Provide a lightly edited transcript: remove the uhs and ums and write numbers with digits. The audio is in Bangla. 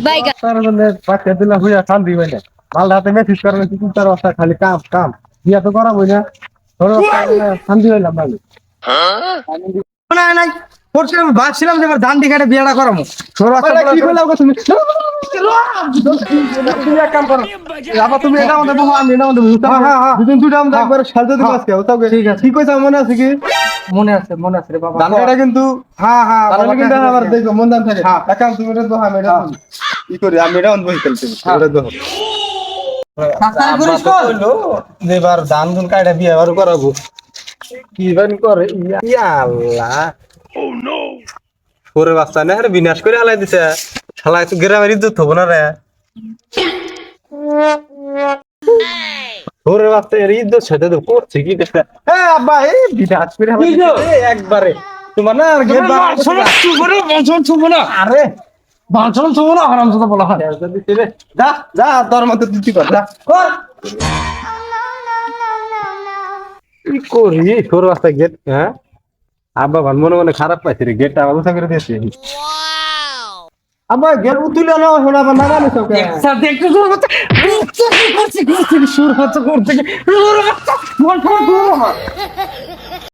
বাইগা তার মানে বাচ্চা দিলা হইয়া শান্তি হয় না মাল হাতে মেসেজ করার চিন্তার অবস্থা খালি কাম কাম বিয়া তো করা হই না ধরো শান্তি হইলাম ভালো না নাই পড়ছি আমি ভাবছিলাম যে এবার ধান দিঘাটে বিয়েটা করামো কি কইলাম গো তুমি তুমি এক কাম করো আবার তুমি এটা আমাদের বহু আমি এটা আমাদের বহু দুদিন দুটো আমাদের একবার সাজতে দিবা আজকে ওটাও ঠিক আছে কি কইছা মনে আছে কি মনে আছে রে বাবা ধান কাটা কিন্তু হ্যাঁ তাহলে কিন্তু আবার দেখো মন ধান থাকে এক কাম তুমি এটা দোহা আমি এটা কি করি আমি এটা অন বই খেলতে এটা দোহা এবার ধান ধুন কাটা বিয়ে আবার করাবো কি বান করে ইয়া আল্লাহ ওরে বাচ্চা না আরে বিনাশ করে হালাই দিছে শালা তো গ্রামের ইজ্জত হবো না রে ওরে বাচ্চা এর ইজ্জত সাথে তো করছে কি দেখতে হ্যাঁ আব্বা এই বিনাশ করে হালাই দিছে একবারে তোমার না আর গেট আরে বাঁচন শুভ না হারামজাদা বলা হয় যা যা তোর মতো দিতে পার যা কর কি করি তোর রাস্তা গেট হ্যাঁ আব্বা ভান মনে মনে খারাপ পাইছে রে গেটটা আবার উঠা করে দিয়েছে আব্বা গেট উতুলে না শোনা বা না জানিস ওকে স্যার দেখতে শুরু করতে শুরু হচ্ছে করতে